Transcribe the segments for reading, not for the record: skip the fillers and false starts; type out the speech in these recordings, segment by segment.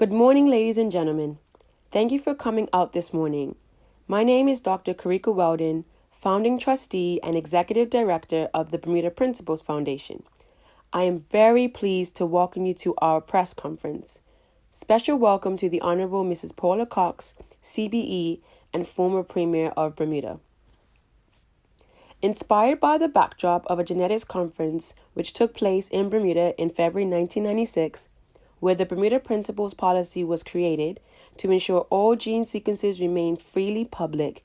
Good morning, ladies and gentlemen. Thank you for coming out this morning. My name is Dr. Carika Weldon, founding trustee and executive director of the Bermuda Principals Foundation. I am very pleased to welcome you to our press conference. Special welcome to the Honorable Mrs. Paula Cox, CBE, and former Premier of Bermuda. Inspired by the backdrop of a genetics conference which took place in Bermuda in February 1996, where the Bermuda Principals policy was created to ensure all gene sequences remain freely public,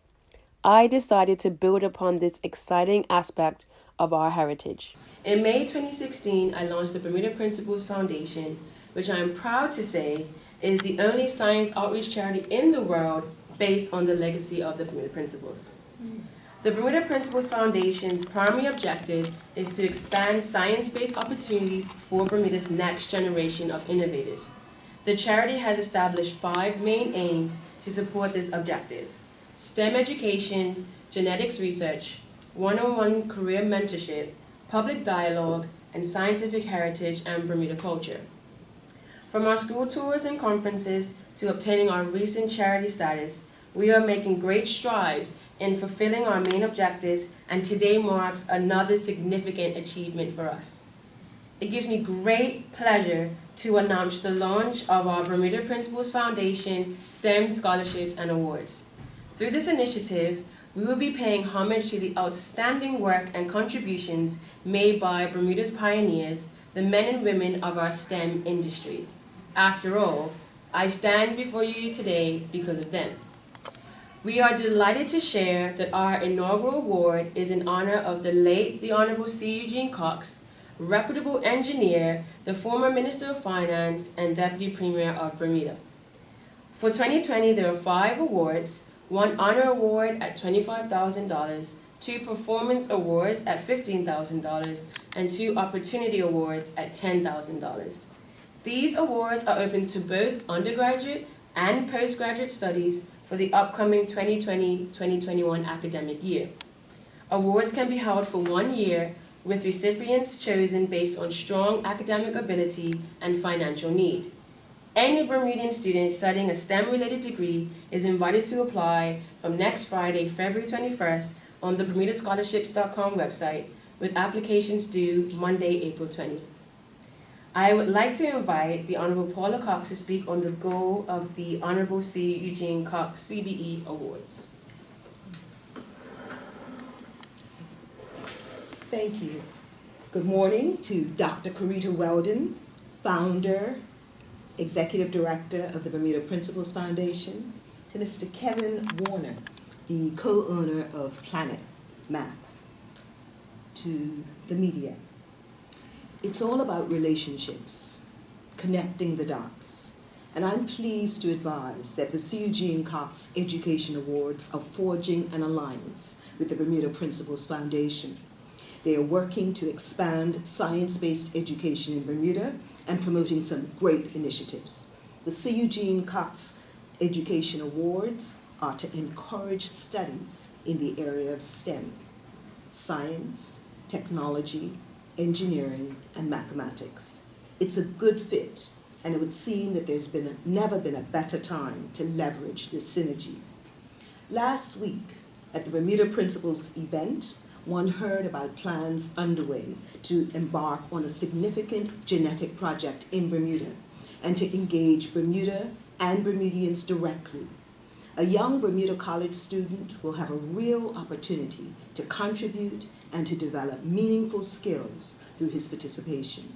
I decided to build upon this exciting aspect of our heritage. In May 2016, I launched the Bermuda Principals Foundation, which I am proud to say is the only science outreach charity in the world based on the legacy of the Bermuda Principals. The Bermuda Principals Foundation's primary objective is to expand science-based opportunities for Bermuda's next generation of innovators. The charity has established 5 main aims to support this objective: STEM education, genetics research, one-on-one career mentorship, public dialogue, and scientific heritage and Bermuda culture. From our school tours and conferences to obtaining our recent charity status, we are making great strides in fulfilling our main objectives, and today marks another significant achievement for us. It gives me great pleasure to announce the launch of our Bermuda Principals Foundation STEM Scholarships and Awards. Through this initiative, we will be paying homage to the outstanding work and contributions made by Bermuda's pioneers, the men and women of our STEM industry. After all, I stand before you today because of them. We are delighted to share that our inaugural award is in honor of the late the Honorable Eugene Cox, reputable engineer, the former Minister of Finance and Deputy Premier of Bermuda. For 2020, there are 5 awards: 1 honor award at $25,000, 2 performance awards at $15,000, and 2 opportunity awards at $10,000. These awards are open to both undergraduate and postgraduate studies for the upcoming 2020-2021 academic year. Awards can be held for 1 year, with recipients chosen based on strong academic ability and financial need. Any Bermudian student studying a STEM-related degree is invited to apply from next Friday, February 21st, on the bermudasscholarships.com website, with applications due Monday, April 20th. I would like to invite the Honorable Paula Cox to speak on the goal of the Honorable Eugene Cox CBE Awards. Thank you. Good morning to Dr. Carika Weldon, founder, executive director of the Bermuda Principals Foundation, to Mr. Kevin Warner, the co-owner of Planetman, to the media. It's all about relationships, connecting the dots, and I'm pleased to advise that the Eugene Cox Education Awards are forging an alliance with the Bermuda Principals Foundation. They are working to expand science-based education in Bermuda and promoting some great initiatives. The Eugene Cox Education Awards are to encourage studies in the area of STEM, science, technology, engineering, and mathematics. It's a good fit, and it would seem that there's never been a better time to leverage this synergy. Last week, at the Bermuda Principals event, one heard about plans underway to embark on a significant genetic project in Bermuda and to engage Bermuda and Bermudians directly. A young Bermuda College student will have a real opportunity to contribute and to develop meaningful skills through his participation.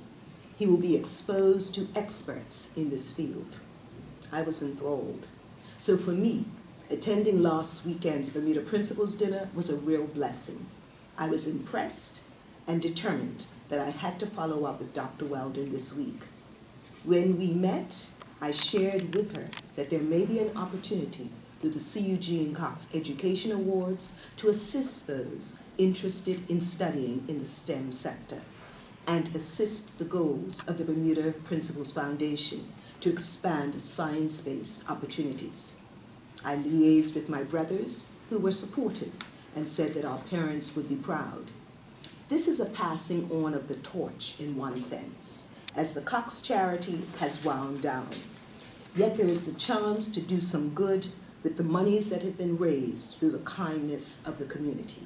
He will be exposed to experts in this field. I was enthralled. So for me, attending last weekend's Bermuda Principals Dinner was a real blessing. I was impressed and determined that I had to follow up with Dr. Weldon this week. When we met, I shared with her that there may be an opportunity through the Eugene Cox Education Awards to assist those interested in studying in the STEM sector and assist the goals of the Bermuda Principals Foundation to expand science-based opportunities. I liaised with my brothers, who were supportive and said that our parents would be proud. This is a passing on of the torch in one sense, as the Cox charity has wound down. Yet there is the chance to do some good with the monies that have been raised through the kindness of the community.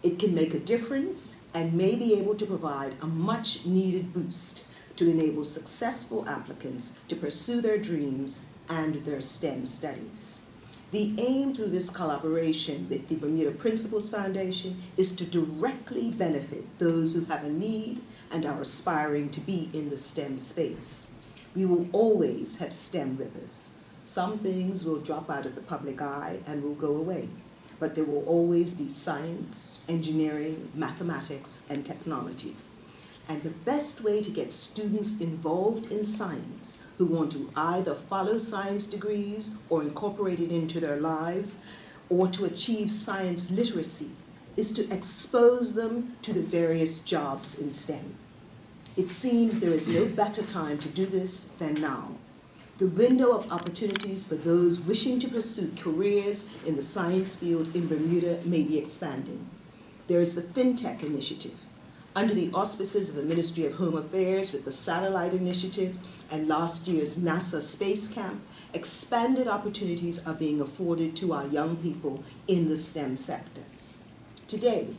It can make a difference and may be able to provide a much needed boost to enable successful applicants to pursue their dreams and their STEM studies. The aim through this collaboration with the Bermuda Principals Foundation is to directly benefit those who have a need and are aspiring to be in the STEM space. We will always have STEM with us. Some things will drop out of the public eye and will go away, but there will always be science, engineering, mathematics, and technology. And the best way to get students involved in science who want to either follow science degrees or incorporate it into their lives or to achieve science literacy is to expose them to the various jobs in STEM. It seems there is no better time to do this than now. The window of opportunities for those wishing to pursue careers in the science field in Bermuda may be expanding. There is the FinTech initiative, under the auspices of the Ministry of Home Affairs with the Satellite Initiative and last year's NASA Space Camp. Expanded opportunities are being afforded to our young people in the STEM sector. Today,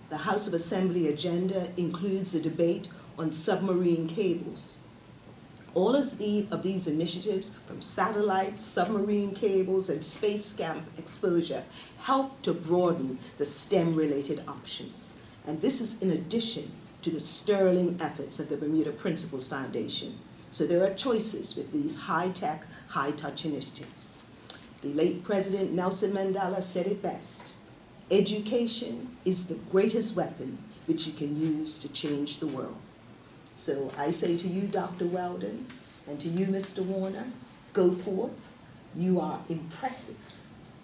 the House of Assembly agenda includes a debate on submarine cables. All of these initiatives, from satellites, submarine cables, and space camp exposure, help to broaden the STEM-related options. And this is in addition to the sterling efforts of the Bermuda Principals Foundation. So there are choices with these high-tech, high-touch initiatives. The late President Nelson Mandela said it best: education is the greatest weapon which you can use to change the world. So I say to you, Dr. Weldon, and to you, Mr. Warner, go forth. You are impressive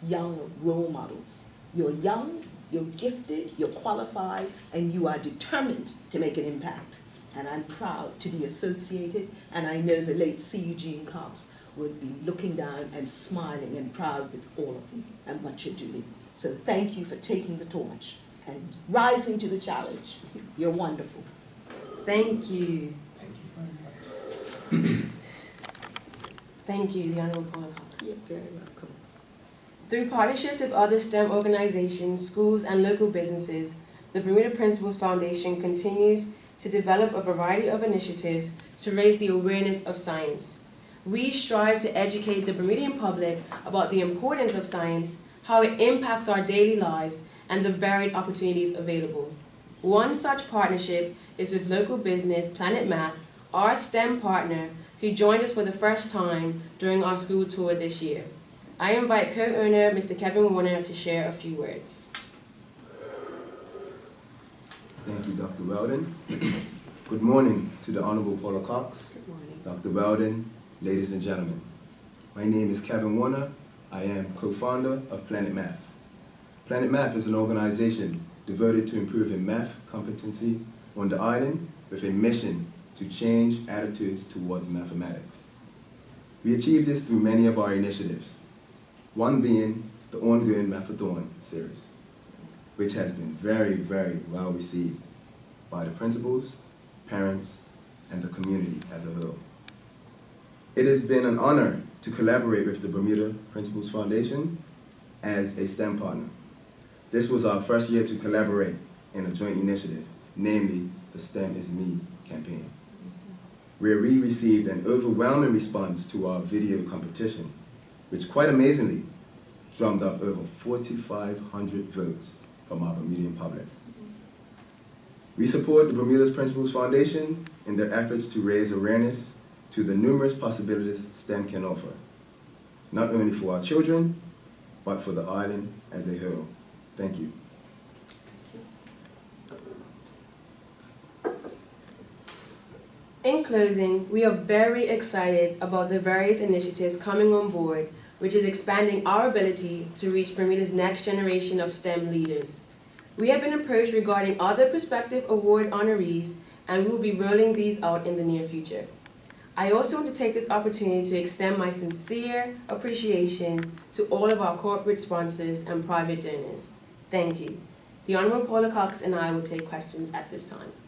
young role models. You're young, you're gifted, you're qualified, and you are determined to make an impact. And I'm proud to be associated, and I know the late C. Eugene Cox would be looking down and smiling and proud with all of you and what you're doing. So thank you for taking the torch and rising to the challenge. You're wonderful. Thank you. Thank you very much. Thank you, the Honorable Paula Cox. You're very welcome. Through partnerships with other STEM organizations, schools, and local businesses, the Bermuda Principals Foundation continues to develop a variety of initiatives to raise the awareness of science. We strive to educate the Bermudian public about the importance of science, how it impacts our daily lives, and the varied opportunities available. One such partnership is with local business Planetman, our STEM partner, who joined us for the first time during our school tour this year. I invite co-owner Mr. Kevin Warner to share a few words. Thank you, Dr. Weldon. Good morning to the Honorable Paula Cox, Good morning. Dr. Weldon, ladies and gentlemen. My name is Kevin Warner. I am co-founder of Planet Math. Planet Math is an organization devoted to improving math competency on the island with a mission to change attitudes towards mathematics. We achieve this through many of our initiatives, one being the ongoing Mathathon series, which has been very, very well received by the principals, parents, and the community as a whole. It has been an honor to collaborate with the Bermuda Principals Foundation as a STEM partner. This was our first year to collaborate in a joint initiative, namely the STEM is Me campaign, where we received an overwhelming response to our video competition, which quite amazingly drummed up over 4,500 votes from our Bermudian public. We support the Bermuda's Principals Foundation in their efforts to raise awareness to the numerous possibilities STEM can offer, not only for our children, but for the island as a whole. Thank you. In closing, we are very excited about the various initiatives coming on board, which is expanding our ability to reach Bermuda's next generation of STEM leaders. We have been approached regarding other prospective award honorees, and we will be rolling these out in the near future. I also want to take this opportunity to extend my sincere appreciation to all of our corporate sponsors and private donors. Thank you. The Honorable Paula Cox and I will take questions at this time.